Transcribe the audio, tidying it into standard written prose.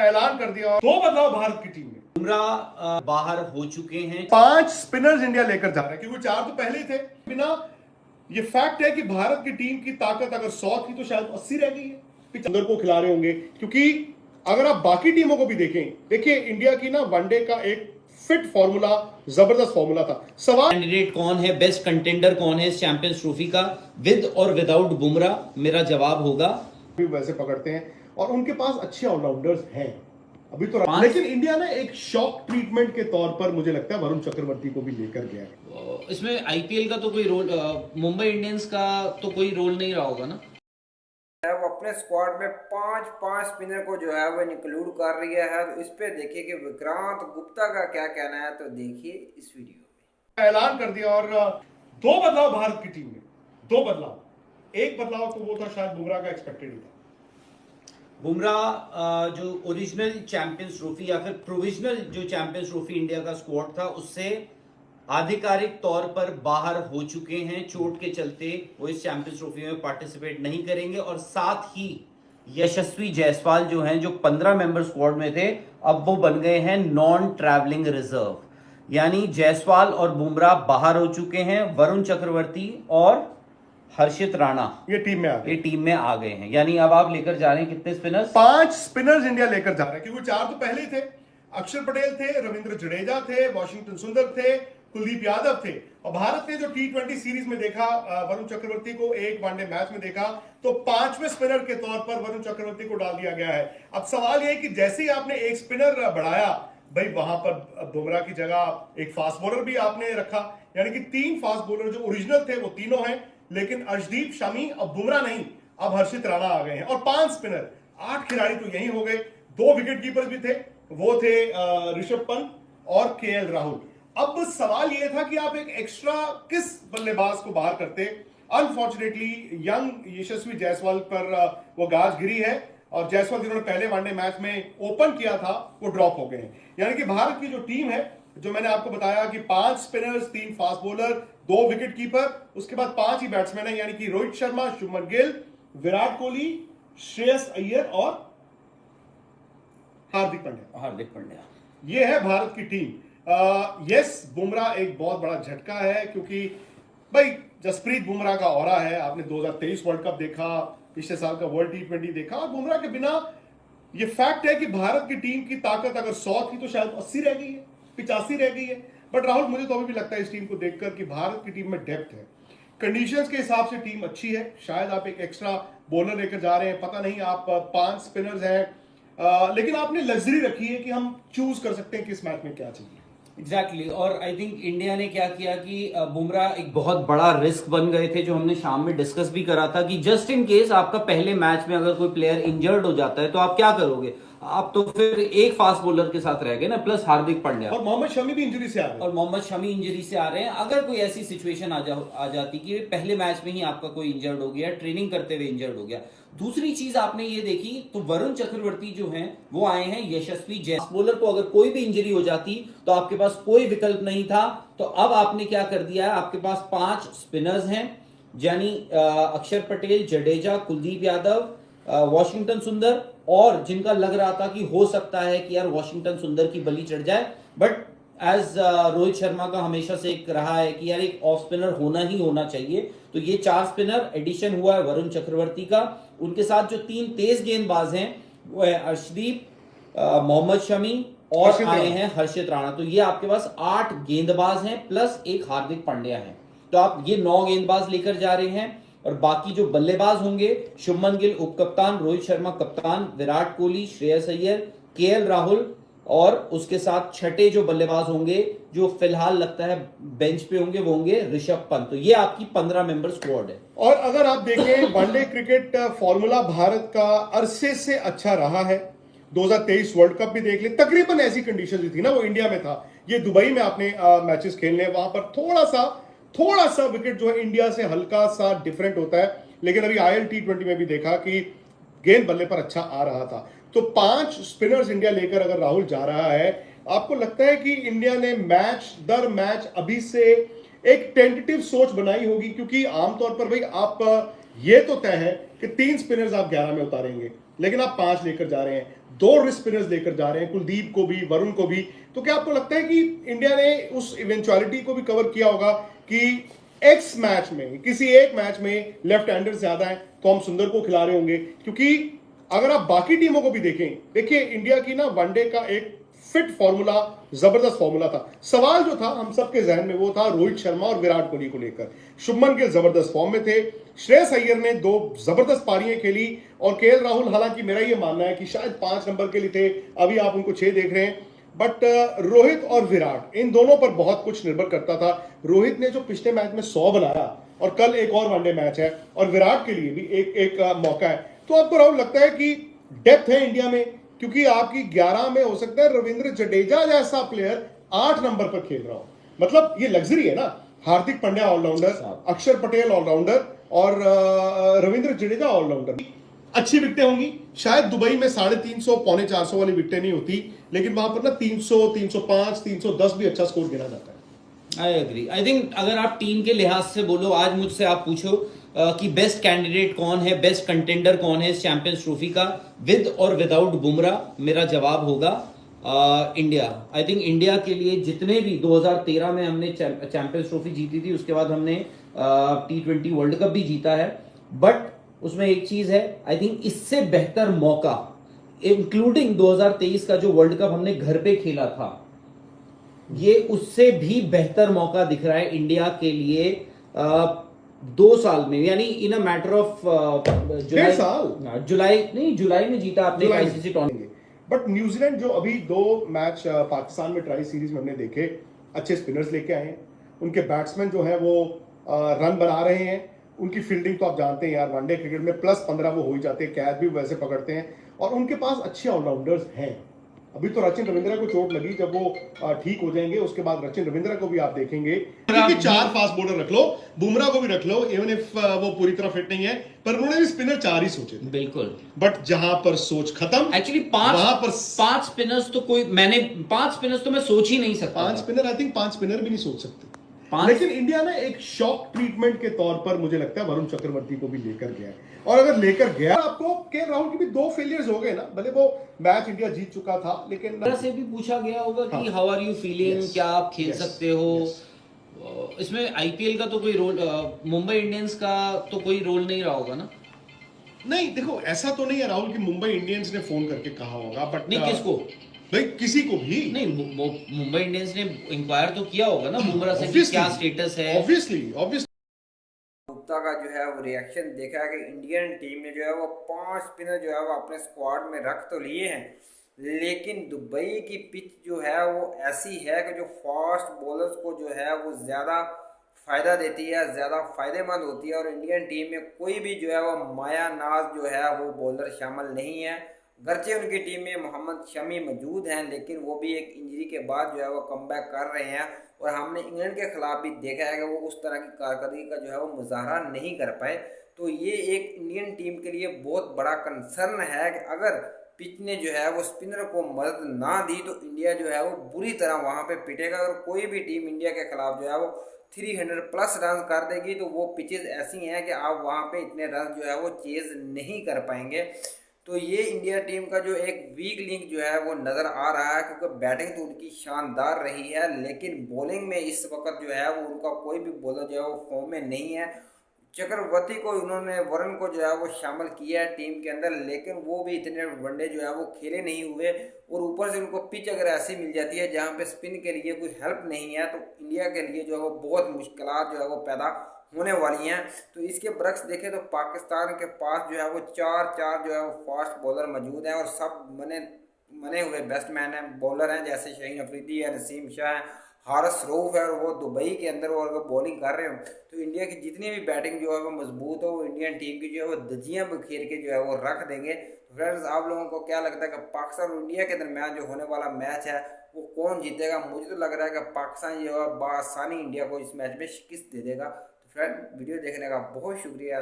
ऐलान कर दिया और 2 बदलाव भारत की टीम में। बुमराह बाहर हो चुके हैं। 5 स्पिनर्स इंडिया लेकर जा रहा है क्योंकि 4 तो पहले ही थे। बिना ये फैक्ट है कि भारत की टीम की ताकत अगर 100 थी तो शायद 80 रह गई है। पिचंगर को खिला रहे होंगे क्योंकि अगर आप बाकी टीमों को भी देखें, देखिए इंडिया की ना वनडे का एक फिट फॉर्मूला, जबरदस्त फॉर्मूला था। सवाल कैंडिडेट कौन है, बेस्ट कंटेंडर कौन है इस चैंपियंस ट्रॉफी का, विद और विदाउट बुमराह? मेरा जवाब होगा भी वैसे पकड़ते हैं और उनके पास अच्छे ऑलराउंडर्स हैं अभी तो। लेकिन इंडिया ने एक शॉक ट्रीटमेंट के तौर पर मुझे लगता है वरुण चक्रवर्ती को भी लेकर गया है। इसमें आईपीएल का तो कोई रोल, मुंबई इंडियंस का तो कोई रोल नहीं रहा होगा ना। वो अपने स्क्वाड में पांच स्पिनर को जो है वो इंक्लूड कर रही है। तो इस पे देखिए कि विक्रांत गुप्ता का क्या कहना है, तो देखिए इस वीडियो में। ऐलान कर दिया और 2 बदलाव भारत की टीम में। 2 बदलाव, एक बदलाव तो वो था शायद बुमराह का एक्सपेक्टेड ही था। बुमराह जो ओरिजिनल चैंपियंस ट्रॉफी या फिर प्रोविजनल जो चैंपियंस ट्रॉफी इंडिया का स्क्वाड था उससे आधिकारिक तौर पर बाहर हो चुके हैं। चोट के चलते वो इस चैंपियंस ट्रॉफी में पार्टिसिपेट नहीं करेंगे और साथ ही यशस्वी जायसवाल जो हैं, जो 15 मेंबर स्क्वाड में थे, अब वो बन गए हैं नॉन ट्रैवलिंग रिजर्व। यानी जायसवाल और बुमराह बाहर हो चुके हैं, वरुण चक्रवर्ती और हर्षित राणा ये टीम में आ गए हैं। यानी अब आप लेकर जा रहे हैं कितने स्पिनर्स? 5 स्पिनर्स इंडिया लेकर जा रहा है क्योंकि 4 तो पहले ही थे। अक्षर पटेल थे, रविंद्र जडेजा थे, वॉशिंगटन सुंदर थे, कुलदीप यादव थे। और भारत ने जो T20 सीरीज में देखा वरुण चक्रवर्ती को, एक वनडे मैच में देखा, तो 5वें स्पिनर के तौर पर वरुण चक्रवर्ती को डाल दिया गया है। अब सवाल यह है कि जैसे ही आपने एक स्पिनर बढ़ाया, भाई वहां पर बुमराह की जगह एक फास्ट बॉलर भी आपने रखा, यानी कि 3 फास्ट बॉलर जो ओरिजिनल थे वो तीनों हैं, लेकिन अर्शदीप, शमी, अब बुमराह नहीं, अब हर्षित राणा आ गए हैं। और 5 स्पिनर, 8 खिलाड़ी तो यही हो गए। 2 विकेट कीपर्स भी थे, वो थे ऋषभ पंत और केएल राहुल। अब सवाल यह था कि आप एक एक्स्ट्रा किस बल्लेबाज को बाहर करते। अनफॉर्चुनेटली यंग यशस्वी जायसवाल पर वो गाज गिरी है और जायसवाल जिन्होंने पहले वनडे मैच में ओपन किया था वो ड्रॉप हो गए हैं। यानी कि भारत की जो टीम है, जो मैंने आपको बताया कि 5 spinners, 3 fast bowler, 2 wicket keeper, उसके बाद 5 ही बैट्समैन है, यानी कि रोहित शर्मा, शुभमन गिल, विराट कोहली, श्रेयस अय्यर और हार्दिक पांड्या। ये है भारत की टीम। यस, बुमराह एक बहुत बड़ा झटका है क्योंकि भाई जसप्रीत बुमराह का ऑरा है। आपने 2023 वर्ल्ड कप देखा, पिछले साल का वर्ल्ड T20 देखा, और बुमराह के बिना ये फैक्ट है कि भारत की टीम की ताकत अगर 100 थी तो शायद 80 रह गई है, 85 रह गई है। बट राहुल, मुझे तो अभी भी लगता है इस टीम को देखकर कि भारत की टीम में डेप्थ है, कंडीशंस के हिसाब से टीम अच्छी है। शायद आप एक एक्स्ट्रा बॉलर लेकर जा रहे हैं, पता नहीं, आप 5 स्पिनर्स हैं, लेकिन आपने लग्जरी रखी है कि हम चूज कर सकते हैं किस मैच में क्या चाहिए। एग्जैक्टली और आई थिंक इंडिया ने क्या किया कि बुमराह एक बहुत बड़ा रिस्क बन गए थे, जो हमने शाम में डिस्कस भी करा था कि जस्ट इन केस आपका पहले मैच में अगर कोई प्लेयर इंजर्ड हो जाता है तो आप क्या करोगे? आप तो फिर एक फास्ट बॉलर के साथ रह गए ना, प्लस हार्दिक पांड्या और मोहम्मद शमी भी इंजरी से आ रहे हैं। अगर कोई ऐसी सिचुएशन आ जाती कि पहले मैच में ही आपका कोई इंजर्ड हो गया, ट्रेनिंग करते हुए इंजर्ड हो गया। दूसरी चीज आपने ये देखी तो वरुण चक्रवर्ती जो हैं वो आए हैं यशस्वी जायसवाल। बॉलर को अगर कोई भी इंजरी हो जाती तो आपके पास कोई विकल्प नहीं था। तो अब आपने क्या कर दिया है, आपके पास 5 स्पिनर्स हैं, यानी अक्षर पटेल, जडेजा, कुलदीप यादव, वॉशिंगटन सुंदर, और जिनका लग रहा था कि हो सकता है कि यार वॉशिंगटन सुंदर की बलि चढ़ जाए, बट एज रोहित शर्मा का हमेशा से एक रहा है कि यार एक ऑफ स्पिनर होना ही होना चाहिए। तो ये 4 स्पिनर एडिशन हुआ है वरुण चक्रवर्ती का। उनके साथ जो 3 तेज गेंदबाज हैं वो है अर्शदीप, मोहम्मद शमी और आए हैं हर्षित राणा। तो ये आपके पास 8 गेंदबाज हैं प्लस एक हार्दिक पांड्या है। तो आप ये 9 गेंदबाज लेकर जा रहे हैं और बाकी जो बल्लेबाज होंगे, शुभमन गिल उप कप्तान, रोहित शर्मा कप्तान, विराट कोहली, श्रेयस अय्यर, केएल राहुल, और उसके साथ छठे जो बल्लेबाज होंगे जो फिलहाल लगता है बेंच पे होंगे वो होंगे ऋषभ पंत। तो ये आपकी 15 मेंबर स्क्वाड है। और अगर आप देखें वनडे क्रिकेट फॉर्मूला भारत का अरसे से अच्छा रहा है। 2023 वर्ल्ड कप भी देख ले, तकरीबन ऐसी कंडीशन थी ना, वो इंडिया में था। ये दुबई में आपने मैचेस खेलने, वहां पर थोड़ा सा विकेट जो है इंडिया से हल्का सा डिफरेंट होता है। लेकिन अभी आईएल T20 में भी देखा कि गेंद बल्ले पर अच्छा आ रहा था। तो 5 स्पिनर्स इंडिया लेकर अगर राहुल जा रहा है, आपको लगता है कि इंडिया ने मैच दर मैच अभी से एक टेंटेटिव सोच बनाई होगी? क्योंकि आमतौर पर भाई आप ये तो तय है कि 3 स्पिनर्स आप 11 में उतारेंगे, लेकिन आप 5 लेकर जा रहे हैं, 2 रिस्ट स्पिनर्स लेकर जा रहे हैं, कुलदीप को भी, वरुण को भी। तो क्या आपको लगता है कि इंडिया ने उस इवेंचुअलिटी को भी कवर किया होगा कि एक्स मैच में, किसी एक मैच में लेफ्ट हैंडर ज्यादा है तो हम सुंदर को खिला रहे होंगे? क्योंकि अगर आप बाकी टीमों को भी देखें, देखिए इंडिया की ना वनडे का एक फिट फॉर्मूला, जबरदस्त फॉर्मूला था। सवाल जो था हम सबके जहन में वो था रोहित शर्मा और विराट कोहली को लेकर। शुभमन गिल जबरदस्त फॉर्म में थे, श्रेयस अय्यर ने 2 जबरदस्त पारियां खेली, और केएल राहुल, हालांकि मेरा ये मानना है कि शायद 5 नंबर के लिए थे, अभी आप उनको 6 देख रहे हैं। बट रोहित और विराट, इन दोनों पर बहुत कुछ निर्भर करता था। रोहित ने जो पिछले मैच में 100 बनाया, और कल एक और वनडे मैच है, और विराट के लिए भी एक मौका है। तो आपको राहुल लगता है कि डेप्थ है इंडिया में? क्योंकि आपकी 11 में हो सकता है रविंद्र जडेजा जैसा प्लेयर 8 नंबर पर खेल रहा हो। मतलब ये लग्जरी है ना, हार्दिक पांड्या ऑलराउंडर, अक्षर पटेल ऑलराउंडर, और रविंद्र जडेजा ऑलराउंडर। अच्छी विकेटें होंगी, शायद दुबई में 350 पौने 400 वाली विकेटें नहीं होती, लेकिन वहां पर ना 300, 305, 310 भी अच्छा स्कोर गिना जाता है। I agree. आई थिंक अगर आप टीम के लिहाज से बोलो, आज मुझसे आप पूछो कि बेस्ट कैंडिडेट कौन है, बेस्ट कंटेंडर कौन है इस चैंपियंस ट्रॉफी का, विद और विदाउट बुमराह, मेरा जवाब होगा इंडिया। आई थिंक इंडिया के लिए जितने भी 2013 में हमने चैंपियंस ट्रॉफी जीती थी, उसके बाद हमने T20 वर्ल्ड कप भी जीता है, बट उसमें एक चीज है, आई थिंक इससे बेहतर मौका, इंक्लूडिंग 2023 का जो वर्ल्ड कप हमने घर पे खेला था, ये उससे भी बेहतर मौका दिख रहा है इंडिया के लिए 2 साल में, यानी इन अ मैटर ऑफ जुलाई में जीता आपने आईसीसी टूर्नामेंट। बट न्यूजीलैंड जो अभी 2 मैच पाकिस्तान में ट्राई सीरीज में हमने देखे, अच्छे स्पिनर्स लेके आए हैं, उनके बैट्समैन जो है वो रन बना रहे हैं, उनकी फील्डिंग तो आप जानते हैं यार, वनडे क्रिकेट में +15 वो हो ही जाते हैं, कैच भी वैसे पकड़ते हैं, और उनके पास अच्छे ऑलराउंडर्स हैं। अभी तो रचिन रविंद्रा को चोट लगी, जब वो ठीक हो जाएंगे उसके बाद रचिन रविंद्रा को भी आप देखेंगे। 4 फास्ट बॉलर रख लो, बुमराह को भी रख लो, इवन इफ वो पूरी तरह फिट नहीं है, पर उन्होंने भी स्पिनर 4 ही सोचे थे। बिल्कुल। बट जहां पर सोच खत्म, एक्चुअली 5 स्पिनर्स तो कोई, मैंने 5 स्पिनर्स तो मैं सोच ही नहीं सकता। 5 स्पिनर, आई थिंक 5 स्पिनर भी नहीं सोच सकते। लेकिन इंडिया ने एक शॉक ट्रीटमेंट के तौर पर मुझे लगता है वरुण चक्रवर्ती को भी लेकर गया है, और अगर लेकर गया, आपको केएल राहुल की भी 2 फेलियर्स हो गए ना, भले वो मैच इंडिया जीत चुका था, लेकिन से भी पूछा गया होगा कि हाउ आर यू फीलिंग, क्या आप खेल सकते हो। इसमें आईपीएल का तो कोई रोल, मुंबई इंडियंस का तो कोई रोल नहीं रहा होगा ना? नहीं, देखो ऐसा तो नहीं है राहुल कि मुंबई इंडियंस ने फोन करके कहा होगा, बट नहीं, किसको? भाई किसी को भी नहीं, मुंबई इंडियंस ने इंक्वायर तो किया होगा ना बुमराह से कि क्या स्टेटस है। ऑब्वियसली गुप्ता का जो है वो रिएक्शन देखा है कि इंडियन टीम ने जो है वो 5 स्पिनर जो है वो अपने स्क्वाड में रख तो लिए हैं, लेकिन दुबई की पिच जो है वो ऐसी है कि जो फास्ट बॉलर्स को जो है वो ज़्यादा फ़ायदा देती है, ज़्यादा फ़ायदेमंद होती है, और इंडियन टीम में कोई भी जो है वो माया नाज जो है वो बॉलर शामिल नहीं है। गर्चे उनकी टीम में मोहम्मद शमी मौजूद हैं, लेकिन वो भी एक इंजरी के बाद जो है वो कमबैक कर रहे हैं, और हमने इंग्लैंड के खिलाफ भी देखा है कि वो उस तरह की कारकर्दगी का जो है वो मुजाहरा नहीं कर पाए। तो ये एक इंडियन टीम के लिए बहुत बड़ा कंसर्न है कि अगर पिच ने जो है वो स्पिनर को मदद ना दी तो इंडिया जो है वो बुरी तरह वहाँ पे पिटेगा। अगर कोई भी टीम इंडिया के खिलाफ जो है वो 300+ रन कर देगी तो वो पिचेस ऐसी हैं कि आप वहाँ पे इतने रन जो है वो चेज नहीं कर पाएंगे। तो ये इंडिया टीम का जो एक वीक लिंक जो है वो नज़र आ रहा है, क्योंकि बैटिंग तो उनकी शानदार रही है, लेकिन बॉलिंग में इस वक्त जो है वो उनका कोई भी बॉलर जो है वो फॉर्म में नहीं है। चक्रवर्ती को उन्होंने, वरुण को जो है वो शामिल किया है टीम के अंदर, लेकिन वो भी इतने वनडे जो है वो खेले नहीं हुए, और ऊपर से उनको पिच अगर ऐसी मिल जाती है जहाँ पे स्पिन के लिए कोई हेल्प नहीं है, तो इंडिया के लिए जो है वो बहुत मुश्किलात जो है वो पैदा होने वाली हैं। तो इसके बरक्स देखें तो पाकिस्तान के पास जो है वो 4 जो है वो फास्ट बॉलर मौजूद हैं, और सब मने हुए बैट्समैन हैं, बॉलर हैं, जैसे शाहीन अफरीदी है, नसीम शाह है, हारिस रऊफ है, और वो दुबई के अंदर वो अगर बॉलिंग कर रहे हो तो इंडिया की जितनी भी बैटिंग जो है वो मजबूत हो, वो इंडियन टीम की जो है वो धज्जियाँ बखेर के जो है वो रख देंगे। तो फ्रेंड्स, आप लोगों को क्या लगता है कि पाकिस्तान और इंडिया के दरमियान जो होने वाला मैच है वो कौन जीतेगा? मुझे तो लग रहा है कि पाकिस्तान जो है बआसानी इंडिया को इस मैच में शिकस्त दे देगा। फ्रेंड, वीडियो देखने का बहुत शुक्रिया।